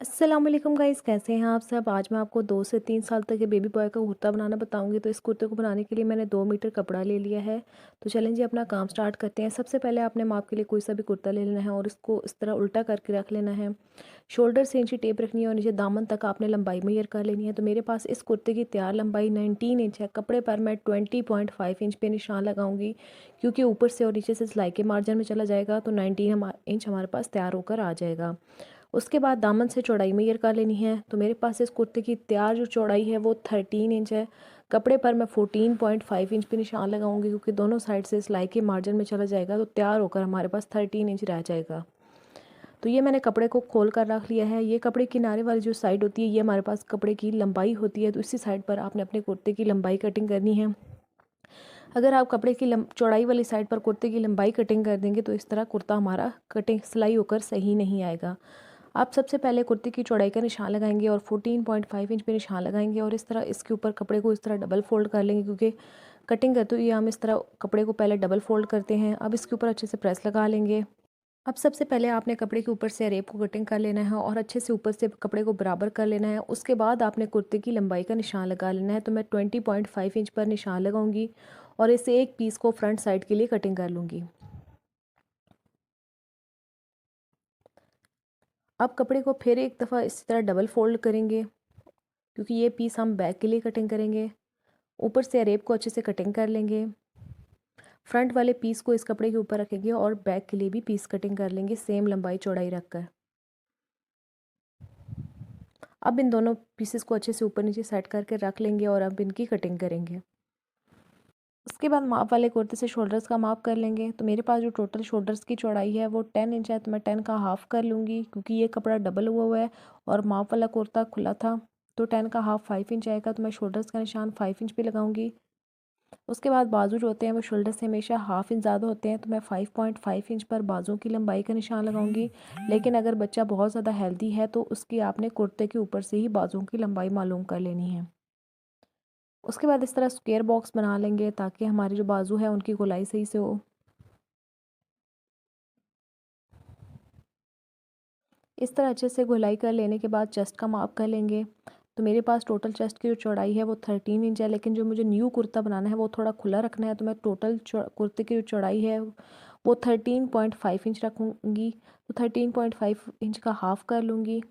अस्सलाम वालेकुम गाइस, कैसे हैं आप सब। आज मैं आपको 2 से 3 साल तक के बेबी बॉय का कुर्ता बनाना बताऊंगी। तो इस कुर्ते को बनाने के लिए मैंने 2 मीटर कपड़ा ले लिया है। तो चलें जी अपना काम स्टार्ट करते हैं। सबसे पहले आपने माप के लिए कोई सा भी कुर्ता ले लेना है और इसको इस तरह उल्टा करके रख लेना है। शोल्डर से इंची टेप रखनी है और नीचे दामन तक आपने लंबाई मेजर कर लेनी है। तो मेरे पास इस कुर्ते की तैयार लंबाई 19 इंच है। कपड़े पर मैं 20.5 इंच पे निशान लगाऊंगी, क्योंकि ऊपर से और नीचे से सिलाई के मार्जिन में चला जाएगा। तो 19 इंच हमारे पास तैयार होकर आ जाएगा। उसके बाद दामन से चौड़ाई मेजर कर लेनी है। तो मेरे पास इस कुर्ते की तैयार जो चौड़ाई है वो 13 इंच है। कपड़े पर मैं 14.5 इंच पे निशान लगाऊंगी, क्योंकि दोनों साइड से सिलाई के मार्जिन में चला जाएगा। तो तैयार होकर हमारे पास 13 इंच रह जाएगा। तो ये मैंने कपड़े को खोल कर रख लिया है। ये कपड़े किनारे वाली जो साइड होती है ये हमारे पास कपड़े की लंबाई होती है। तो इसी साइड पर आपने अपने कुर्ते की लंबाई कटिंग करनी है। अगर आप कपड़े की चौड़ाई वाली साइड पर कुर्ते की लंबाई कटिंग कर देंगे तो इस तरह कुर्ता हमारा कटिंग सिलाई होकर सही नहीं आएगा। आप सबसे पहले कुर्ते की चौड़ाई का निशान लगाएंगे और 14.5 इंच पे निशान लगाएंगे और इस तरह इसके ऊपर कपड़े को इस तरह डबल फोल्ड कर लेंगे, क्योंकि कटिंग करते हुए हम इस तरह कपड़े को पहले डबल फोल्ड करते हैं। अब इसके ऊपर अच्छे से प्रेस लगा लेंगे। अब सबसे पहले आपने कपड़े के ऊपर से रेप को कटिंग कर लेना है और अच्छे से ऊपर से कपड़े को बराबर कर लेना है। उसके बाद आपने कुर्ते की लंबाई का निशान लगा लेना है। तो मैं 20.5 इंच पर निशान लगाऊंगी और इसे एक पीस को फ्रंट साइड के लिए कटिंग कर लूँगी। अब कपड़े को फिर एक दफ़ा इसी तरह डबल फोल्ड करेंगे, क्योंकि ये पीस हम बैक के लिए कटिंग करेंगे। ऊपर से रेप को अच्छे से कटिंग कर लेंगे। फ्रंट वाले पीस को इस कपड़े के ऊपर रखेंगे और बैक के लिए भी पीस कटिंग कर लेंगे, सेम लंबाई चौड़ाई रखकर। अब इन दोनों पीसेस को अच्छे से ऊपर नीचे सेट करके रख लेंगे और अब इनकी कटिंग करेंगे। उसके बाद माप वाले कुर्ते से शोल्डर्स का माप कर लेंगे। तो मेरे पास जो टोटल शोल्डर्स की चौड़ाई है वो 10 इंच है। तो मैं 10 का हाफ़ कर लूँगी, क्योंकि ये कपड़ा डबल हुआ है और माप वाला कुर्ता खुला था। तो 10 का हाफ़ 5 इंच आएगा। तो मैं शोल्डर्स का निशान 5 इंच पे लगाऊंगी। उसके बाद बाजू जो होते हैं वो शोल्डर से हमेशा हाफ़ इंच ज़्यादा होते हैं। तो मैं 5.5 इंच पर बाजू की लंबाई का निशान लगाऊंगी। लेकिन अगर बच्चा बहुत ज़्यादा हेल्दी है तो उसकी आपने कुर्ते के ऊपर से ही बाजू की लंबाई मालूम कर लेनी है। उसके बाद इस तरह स्क्वायर बॉक्स बना लेंगे, ताकि हमारी जो बाजू है उनकी गोलाई सही से हो। इस तरह अच्छे से गोलाई कर लेने के बाद चेस्ट का माप कर लेंगे। तो मेरे पास टोटल चेस्ट की जो चौड़ाई है वो 13 इंच है, लेकिन जो मुझे न्यू कुर्ता बनाना है वो थोड़ा खुला रखना है। तो मैं टोटल कुर्ते की जो चौड़ाई है वो 13.5 इंच रखूँगी। तो 13.5 इंच का हाफ़ कर लूँगी।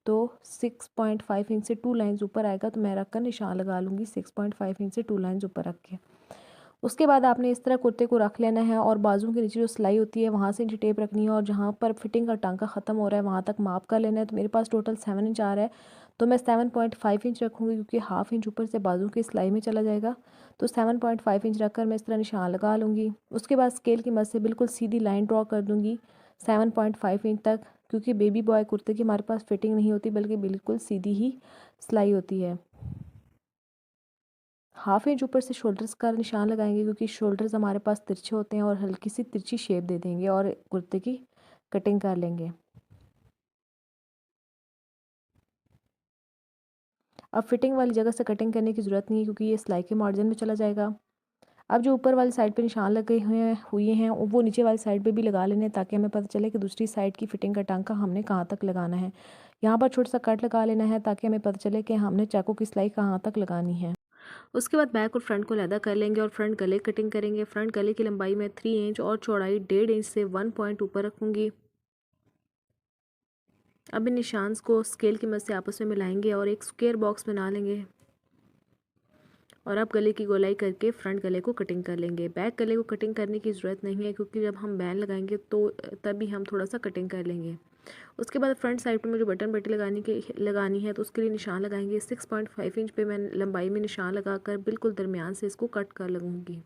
तो 6.5 इंच से 2 लाइन्स ऊपर आएगा, तो मैं रख कर निशान लगा लूँगी 6.5 इंच से 2 लाइन्स ऊपर रख के। उसके बाद आपने इस तरह कुर्ते को रख लेना है और बाजू के नीचे जो सिलाई होती है वहाँ से इंची टेप रखनी है और जहाँ पर फिटिंग का टांका ख़त्म हो रहा है वहाँ तक माप कर लेना है। तो मेरे पास टोटल 7 इंच आ रहा है। तो मैं 7.5 इंच रखूँगी, क्योंकि हाफ़ इंच ऊपर से बाजू की सिलाई में चला जाएगा। तो 7.5 इंच रखकर मैं इस तरह निशान लगा लूँगी। उसके बाद स्केल की मदद से बिल्कुल सीधी लाइन ड्रॉ कर दूँगी 7.5 इंच तक, क्योंकि बेबी बॉय कुर्ते की हमारे पास फिटिंग नहीं होती बल्कि बिल्कुल सीधी ही सिलाई होती है। हाफ इंच ऊपर से शोल्डर्स का निशान लगाएंगे, क्योंकि शोल्डर्स हमारे पास तिरछे होते हैं और हल्की सी तिरछी शेप दे देंगे और कुर्ते की कटिंग कर लेंगे। अब फिटिंग वाली जगह से कटिंग करने की ज़रूरत नहीं है, क्योंकि ये सिलाई के मार्जिन में चला जाएगा। अब जो ऊपर वाली साइड पे निशान लगे हुए हैं वो नीचे वाली साइड पे भी लगा लेने हैं, ताकि हमें पता चले कि दूसरी साइड की फिटिंग का टांका हमने कहाँ तक लगाना है। यहाँ पर छोटा सा कट लगा लेना है, ताकि हमें पता चले कि हमने चाकू की सिलाई कहाँ तक लगानी है। उसके बाद बैक और फ्रंट को अलहदा कर लेंगे और फ्रंट गले कटिंग करेंगे। फ्रंट गले की लंबाई में 3 इंच और चौड़ाई 1.5 इंच से 1 पॉइंट ऊपर रखूँगी। अब इन निशान्स को स्केल की मदद से आपस में मिलाएंगे और एक स्क्वायर बॉक्स बना लेंगे और अब गले की गोलाई करके फ्रंट गले को कटिंग कर लेंगे। बैक गले को कटिंग करने की ज़रूरत नहीं है, क्योंकि जब हम बैन लगाएंगे तो तभी हम थोड़ा सा कटिंग कर लेंगे। उसके बाद फ्रंट साइड पे मुझे बटन पट्टी लगानी है, तो उसके लिए निशान लगाएंगे 6.5 इंच पे मैं लंबाई में निशान लगाकर बिल्कुल दरमियान से इसको कट कर लगूंगी।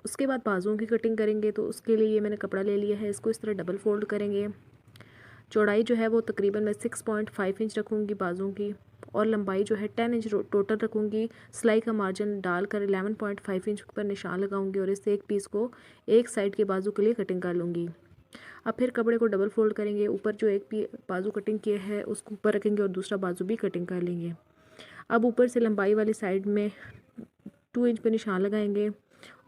उसके बाद बाजुओं की कटिंग करेंगे। तो उसके लिए ये मैंने कपड़ा ले लिया है, इसको इस तरह डबल फोल्ड करेंगे। चौड़ाई जो है वो तकरीबन मैं 6.5 इंच रखूँगी बाजुओं की, और लंबाई जो है 10 इंच टोटल रखूँगी। सिलाई का मार्जिन डालकर 11.5 इंच पर निशान लगाऊंगी और इससे एक पीस को एक साइड के बाजू के लिए कटिंग कर लूँगी। अब फिर कपड़े को डबल फोल्ड करेंगे। ऊपर जो एक बाजू कटिंग किया है उसको ऊपर रखेंगे और दूसरा बाजू भी कटिंग कर लेंगे। अब ऊपर से लंबाई वाली साइड में 2 इंच पे निशान लगाएंगे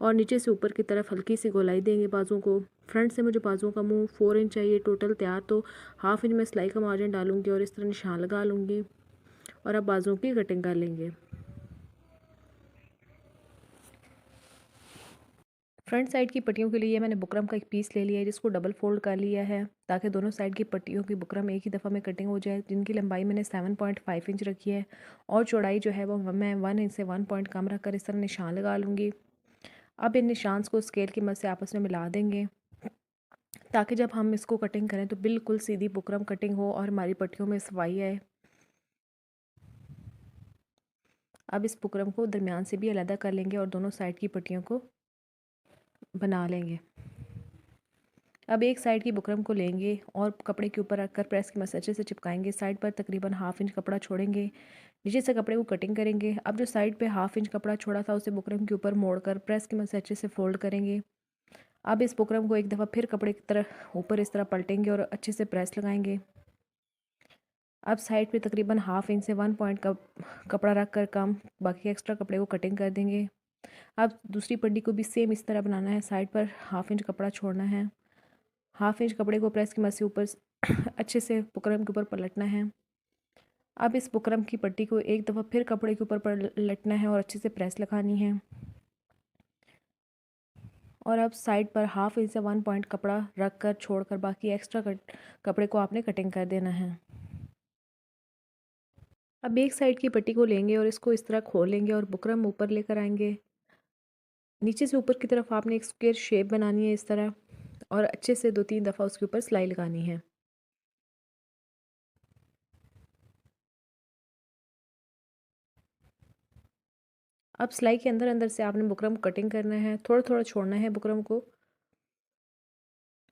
और नीचे से ऊपर की तरफ हल्की सी गोलाई देंगे बाजुओं को। फ्रंट से मुझे बाजुओं का मुंह 4 इंच चाहिए टोटल तैयार, तो हाफ इंच में सिलाई का मार्जिन डालूंगी और इस तरह निशान लगा लूँगी और अब बाजुओं की कटिंग कर लेंगे। फ्रंट साइड की पट्टियों के लिए मैंने बुकरम का एक पीस ले लिया है जिसको डबल फोल्ड कर लिया है ताकि दोनों साइड की पट्टियों की बुकरम एक ही दफ़ा में कटिंग हो जाए, जिनकी लंबाई मैंने 7.5 इंच रखी है और चौड़ाई जो है वो मैं 1 इंच से 1 पॉइंट कम रख कर इस तरह निशान लगा लूँगी। अब इन निशान को स्केल की मदद से आपस में मिला देंगे ताकि जब हम इसको कटिंग करें तो बिल्कुल सीधी बुकरम कटिंग हो और हमारी पट्टियों में सफाई आए। अब इस बुकरम को दरमियान से भी अलग कर लेंगे और दोनों साइड की पट्टियों को बना लेंगे। अब एक साइड की बुकरम को लेंगे और कपड़े के ऊपर रखकर प्रेस की मदद से अच्छे से चिपकाएंगे। साइड पर तकरीबन हाफ इंच कपड़ा छोड़ेंगे, नीचे से कपड़े को कटिंग करेंगे। अब जो साइड पे हाफ इंच कपड़ा छोड़ा था उसे बुकरम के ऊपर मोड़कर प्रेस की मदद से अच्छे से फोल्ड करेंगे। अब इस बुकरम को एक दफ़ा फिर कपड़े की तरह ऊपर इस तरह पलटेंगे और अच्छे से प्रेस लगाएंगे। अब साइड पे तकरीबन हाफ इंच से 1 पॉइंट का कपड़ा रख कर कम बाकी एक्स्ट्रा कपड़े को कटिंग कर देंगे। अब दूसरी पट्टी को भी सेम इस तरह बनाना है, साइड पर हाफ इंच कपड़ा छोड़ना है, हाफ इंच कपड़े को प्रेस की मदद से ऊपर अच्छे से बुकरम के ऊपर पलटना है। अब इस बुकरम की पट्टी को एक दफ़ा फिर कपड़े के ऊपर पलटना है और अच्छे से प्रेस लगानी है। और अब साइड पर हाफ इंच से 1 पॉइंट कपड़ा रख कर छोड़कर बाकी एक्स्ट्रा कपड़े को आपने कटिंग कर देना है। अब एक साइड की पट्टी को लेंगे और इसको इस तरह खोल लेंगे और बुकरम ऊपर लेकर आएंगे। नीचे से ऊपर की तरफ आपने एक स्क्वायर शेप बनानी है इस तरह और अच्छे से 2-3 दफ़ा उसके ऊपर सिलाई लगानी है। अब सिलाई के अंदर अंदर से आपने बुकरम कटिंग करना है, थोड़ा थोड़ा छोड़ना है बुकरम को।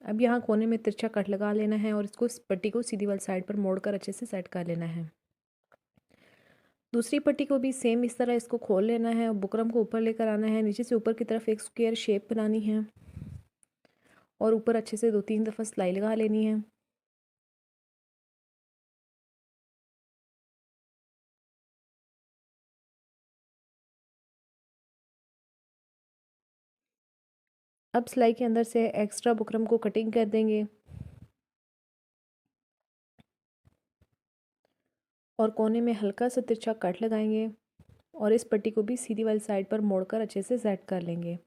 अब यहाँ कोने में तिरछा कट लगा लेना है और इसको पट्टी को सीधी वाली साइड पर मोड़कर अच्छे से सेट कर लेना है। दूसरी पट्टी को भी सेम इस तरह इसको खोल लेना है और बुकरम को ऊपर लेकर आना है, नीचे से ऊपर की तरफ एक स्क्वायर शेप बनानी है और ऊपर अच्छे से 2-3 दफ़ा सिलाई लगा लेनी है। अब सिलाई के अंदर से एक्स्ट्रा बुकरम को कटिंग कर देंगे और कोने में हल्का सा तिरछा कट लगाएंगे और इस पट्टी को भी सीधी वाली साइड पर मोड़कर अच्छे से सेट कर लेंगे।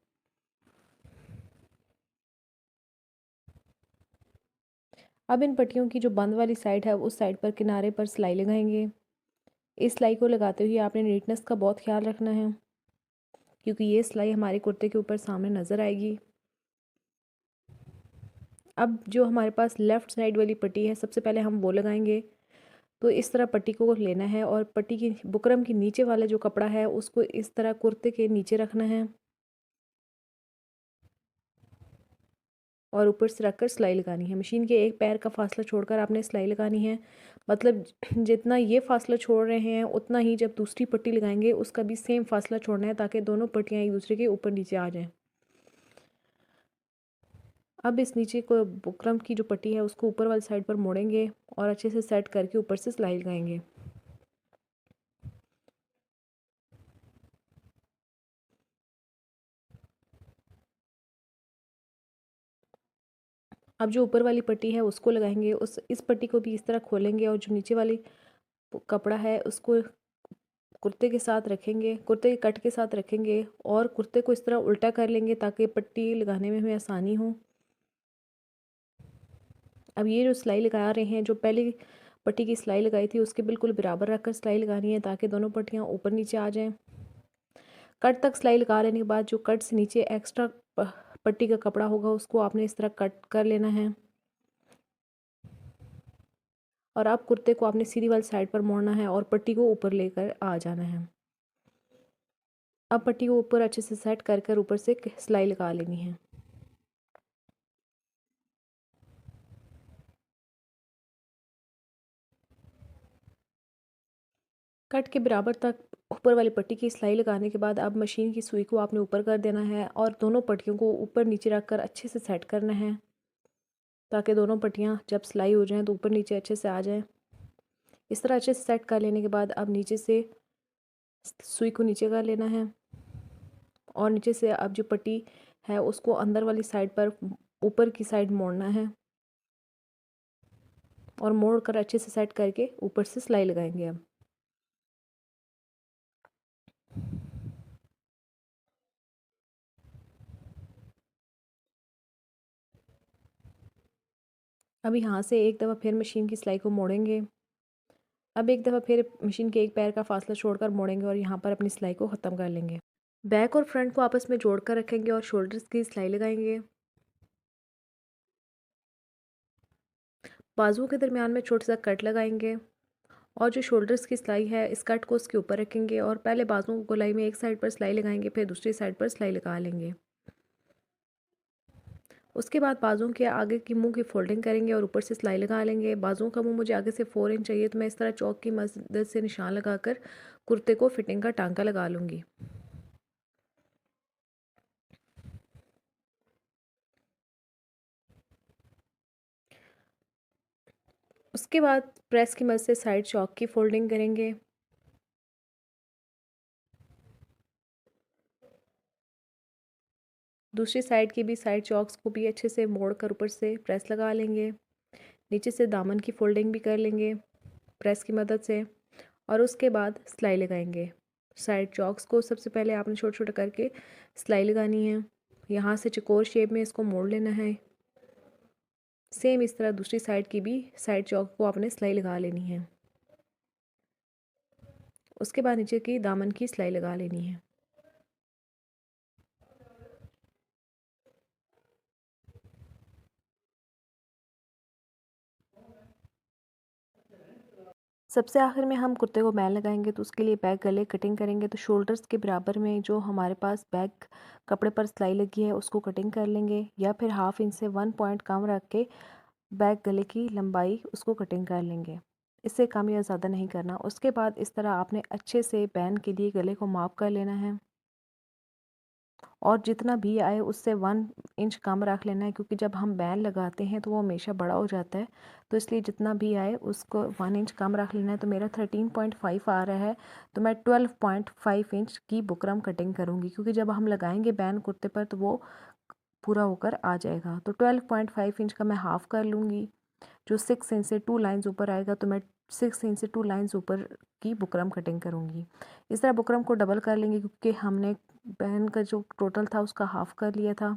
अब इन पट्टियों की जो बंद वाली साइड है उस साइड पर किनारे पर सिलाई लगाएंगे। इस सिलाई को लगाते हुए आपने नीटनेस का बहुत ख्याल रखना है क्योंकि ये सिलाई हमारे कुर्ते के ऊपर सामने नज़र आएगी। अब जो हमारे पास लेफ़्ट साइड वाली पट्टी है सबसे पहले हम वो लगाएंगे। तो इस तरह पट्टी को लेना है और पट्टी की बुकरम के नीचे वाला जो कपड़ा है उसको इस तरह कुर्ते के नीचे रखना है और ऊपर से रखकर सिलाई लगानी है। मशीन के एक पैर का फासला छोड़कर आपने सिलाई लगानी है, मतलब जितना ये फासला छोड़ रहे हैं उतना ही जब दूसरी पट्टी लगाएंगे उसका भी सेम फासला छोड़ना है ताकि दोनों पट्टियाँ एक दूसरे के ऊपर नीचे आ जाएं। अब इस नीचे को बुकरम की जो पट्टी है उसको ऊपर वाली साइड पर मोड़ेंगे और अच्छे से सेट करके ऊपर से सिलाई लगाएंगे। अब जो ऊपर वाली पट्टी है उसको लगाएंगे, उस इस पट्टी को भी इस तरह खोलेंगे और जो नीचे वाली कपड़ा है उसको कुर्ते के साथ रखेंगे, कुर्ते के कट के साथ रखेंगे और कुर्ते को इस तरह उल्टा कर लेंगे ताकि पट्टी लगाने में हमें आसानी हो। अब ये जो सिलाई लगा रहे हैं, जो पहले पट्टी की सिलाई लगाई थी उसके बिल्कुल बराबर रखकर सिलाई लगानी है ताकि दोनों पट्टियाँ ऊपर नीचे आ जाएं। कट तक सिलाई लगा लेने के बाद जो कट से नीचे एक्स्ट्रा पट्टी का कपड़ा होगा उसको आपने इस तरह कट कर लेना है और अब कुर्ते को आपने सीधी वाली साइड पर मोड़ना है और पट्टी को ऊपर लेकर आ जाना है। अब पट्टी को ऊपर अच्छे से सेट कर कर ऊपर से सिलाई लगा लेनी है। कट के बराबर तक ऊपर वाली पट्टी की सिलाई लगाने के बाद अब मशीन की सुई को आपने ऊपर कर देना है और दोनों पट्टियों को ऊपर नीचे रख कर अच्छे से सेट करना है ताकि दोनों पट्टियाँ जब सिलाई हो जाएं तो ऊपर नीचे अच्छे से आ जाएं। इस तरह अच्छे से सेट कर लेने के बाद अब नीचे से सुई को नीचे कर लेना है और नीचे से अब जो पट्टी है उसको अंदर वाली साइड पर ऊपर की साइड मोड़ना है और मोड़ कर अच्छे से सेट करके ऊपर से सिलाई लगाएंगे। अब यहाँ से एक दफ़ा फिर मशीन की सिलाई को मोड़ेंगे। अब एक दफ़ा फिर मशीन के एक पैर का फासला छोड़कर मोड़ेंगे और यहाँ पर अपनी सिलाई को ख़त्म कर लेंगे। बैक और फ्रंट को आपस में जोड़ कर रखेंगे और शोल्डर्स की सिलाई लगाएंगे। बाजुओं के दरमियान में छोटा सा कट लगाएंगे और जो शोल्डर्स की सिलाई है इस कट को उसके ऊपर रखेंगे और पहले बाजुओं को गोलाई में एक साइड पर सिलाई लगाएंगे, फिर दूसरी साइड पर सिलाई लगा लेंगे। उसके बाद बाजुओं के आगे की मुंह की फोल्डिंग करेंगे और ऊपर से सिलाई लगा लेंगे। बाजुओं का मुंह मुझे आगे से 4 इंच चाहिए, तो मैं इस तरह चौक की मदद से निशान लगाकर कुर्ते को फिटिंग का टांका लगा लूँगी। उसके बाद प्रेस की मदद से साइड चौक की फोल्डिंग करेंगे। दूसरी साइड की भी साइड चौक्स को भी अच्छे से मोड़ कर ऊपर से प्रेस लगा लेंगे। नीचे से दामन की फोल्डिंग भी कर लेंगे प्रेस की मदद से और उसके बाद सिलाई लगाएंगे। साइड चौक्स को सबसे पहले आपने छोटा छोटा करके सिलाई लगानी है। यहाँ से चकोर शेप में इसको मोड़ लेना है। सेम इस तरह दूसरी साइड की भी साइड चौक को आपने सिलाई लगा लेनी है। उसके बाद नीचे की दामन की सिलाई लगा लेनी है। सबसे आखिर में हम कुर्ते को बैन लगाएंगे, तो उसके लिए बैक गले कटिंग करेंगे। तो शोल्डर्स के बराबर में जो हमारे पास बैक कपड़े पर सिलाई लगी है उसको कटिंग कर लेंगे, या फिर हाफ इंच से 1 पॉइंट कम रख के बैक गले की लंबाई उसको कटिंग कर लेंगे। इससे कम या ज़्यादा नहीं करना। उसके बाद इस तरह आपने अच्छे से बैन के लिए गले को माप कर लेना है और जितना भी आए उससे 1 इंच कम रख लेना है, क्योंकि जब हम बैन लगाते हैं तो वो हमेशा बड़ा हो जाता है। तो इसलिए जितना भी आए उसको 1 इंच कम रख लेना है। तो मेरा 13.5 आ रहा है, तो मैं 12.5 इंच की बुकरम कटिंग करूँगी, क्योंकि जब हम लगाएंगे बैन कुर्ते पर तो वो पूरा होकर आ जाएगा। तो 12.5 इंच का मैं हाफ़ कर लूँगी। जो 6 इंच से 2 लाइंस ऊपर आएगा तो मैं 6 इंच से 2 लाइंस ऊपर की बुकरम कटिंग करूँगी। इस तरह बुकरम को डबल कर लेंगे, क्योंकि हमने बहन का जो टोटल था उसका हाफ़ कर लिया था।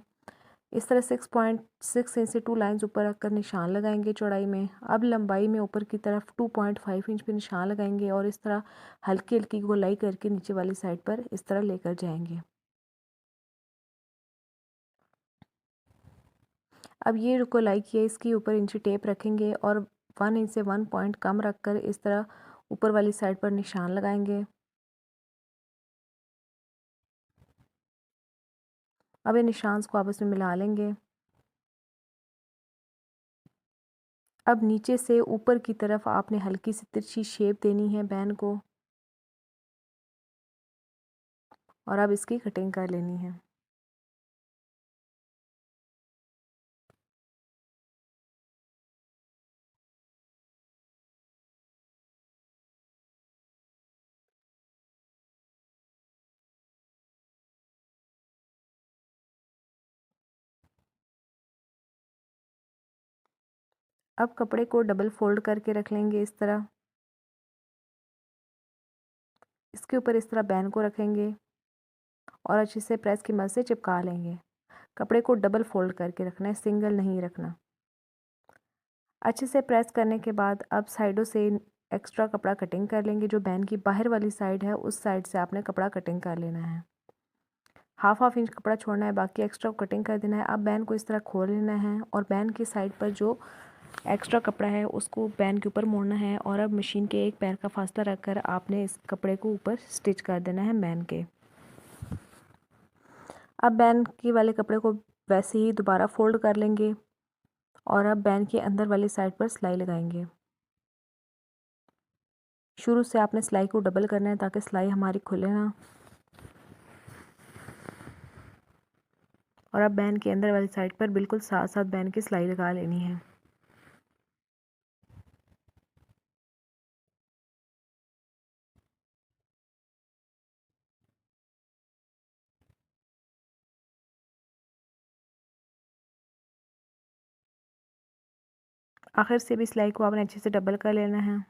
इस तरह 6.6 इंच से 2 लाइंस ऊपर रखकर निशान लगाएंगे चौड़ाई में। अब लंबाई में ऊपर की तरफ 2.5 इंच पे निशान लगाएंगे और इस तरह हल्की हल्की गोलाई करके नीचे वाली साइड पर इस तरह लेकर जाएंगे। अब ये जो गोलाई की है इसके ऊपर इंची टेप रखेंगे और 1 इंच से 1 पॉइंट कम रखकर इस तरह ऊपर वाली साइड पर निशान लगाएंगे। अब इन निशान को आपस में मिला लेंगे। अब नीचे से ऊपर की तरफ आपने हल्की सी तिरछी शेप देनी है बैन को और अब इसकी कटिंग कर लेनी है। अब कपड़े को डबल फोल्ड करके रख लेंगे इस तरह। इसके ऊपर इस तरह बैन को रखेंगे और अच्छे से प्रेस की मदद से चिपका लेंगे। कपड़े को डबल फोल्ड करके रखना है, सिंगल नहीं रखना। अच्छे से प्रेस करने के बाद अब साइडों से एक्स्ट्रा कपड़ा कटिंग कर लेंगे। जो बैन की बाहर वाली साइड है उस साइड से आपने कपड़ा कटिंग कर लेना है। हाफ इंच कपड़ा छोड़ना है, बाकी एक्स्ट्रा कटिंग कर देना है। अब बैन को इस तरह खोल लेना है और बैन की साइड पर जो एक्स्ट्रा कपड़ा है उसको बैन के ऊपर मोड़ना है और अब मशीन के एक पैर का फासला रखकर आपने इस कपड़े को ऊपर स्टिच कर देना है बैन के। अब बैन की वाले कपड़े को वैसे ही दोबारा फोल्ड कर लेंगे और अब बैन के अंदर वाली साइड पर सिलाई लगाएंगे। शुरू से आपने सिलाई को डबल करना है ताकि सिलाई हमारी खुले ना। और अब बैन के अंदर वाली साइड पर बिल्कुल साथ साथ बैन की सिलाई लगा लेनी है। आखिर से भी सिलाई को आपने अच्छे से डबल कर लेना है।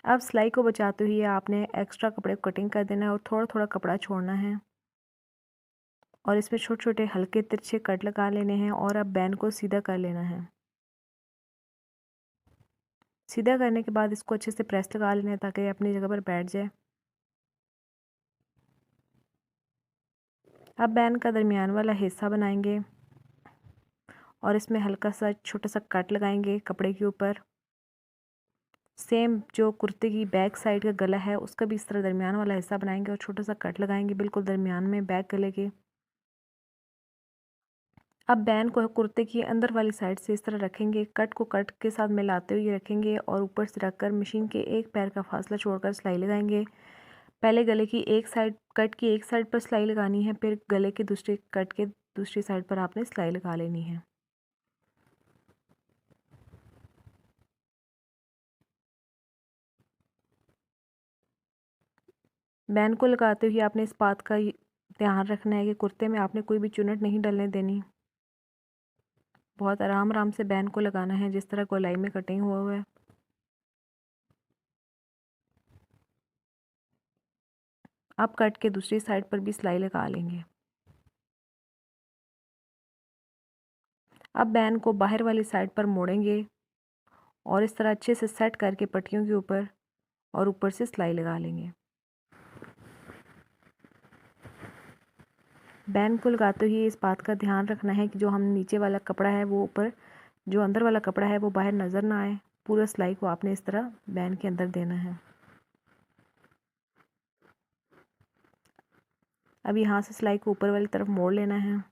अब सिलाई को बचाते हुए आपने एक्स्ट्रा कपड़े को कटिंग कर देना है और थोड़ा थोड़ा कपड़ा छोड़ना है और इसमें छोटे छोटे हल्के तिरछे कट लगा लेने हैं और अब बैन को सीधा कर लेना है। सीधा करने के बाद इसको अच्छे से प्रेस लगा लेना है ताकि अपनी जगह पर बैठ जाए। अब बैन का दरमियान वाला हिस्सा बनाएंगे और इसमें हल्का सा छोटा सा कट लगाएंगे कपड़े के ऊपर। सेम जो कुर्ते की बैक साइड का गला है उसका भी इस तरह दरमियान वाला हिस्सा बनाएंगे और छोटा सा कट लगाएंगे बिल्कुल दरमियान में बैक गले के। अब बैन को कुर्ते की अंदर वाली साइड से इस तरह रखेंगे, कट को कट के साथ मिलाते हुए रखेंगे और ऊपर से रखकर मशीन के एक पैर का फासला छोड़कर सिलाई लगाएंगे। पहले गले की एक साइड, कट की एक साइड पर सिलाई लगानी है, फिर गले के दूसरे कट के दूसरी साइड पर आपने सिलाई लगा लेनी है। बैन को लगाते हुए आपने इस बात का ध्यान रखना है कि कुर्ते में आपने कोई भी चुनट नहीं डलने देनी। बहुत आराम आराम से बैन को लगाना है जिस तरह गोलाई में कटिंग हुआ है। अब कट के दूसरी साइड पर भी सिलाई लगा लेंगे। अब बैन को बाहर वाली साइड पर मोड़ेंगे और इस तरह अच्छे से सेट करके पट्टियों के ऊपर और ऊपर से सिलाई लगा लेंगे। बैन को लगाते हुए इस बात का ध्यान रखना है कि जो हम नीचे वाला कपड़ा है वो ऊपर, जो अंदर वाला कपड़ा है वो बाहर नज़र ना आए। पूरा सिलाई को आपने इस तरह बैन के अंदर देना है। अब यहाँ से सिलाई को ऊपर वाली तरफ मोड़ लेना है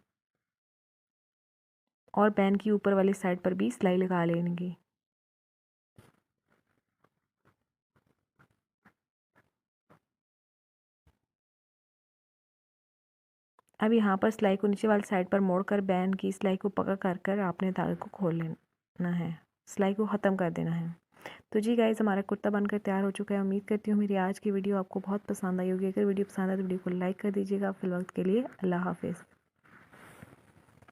और बैन की ऊपर वाली साइड पर भी सिलाई लगा लेंगे। अब यहाँ पर सिलाई को नीचे वाली साइड पर मोड़कर बैन की सिलाई को पकड़ कर कर आपने धागे को खोल लेना है, सिलाई को ख़त्म कर देना है। तो जी गाइस, हमारा कुर्ता बनकर तैयार हो चुका है। उम्मीद करती हूँ मेरी आज की वीडियो आपको बहुत पसंद आई होगी। अगर वीडियो पसंद आए तो वीडियो को लाइक कर दीजिएगा। फिलहाल के लिए अल्लाह हाफिज़।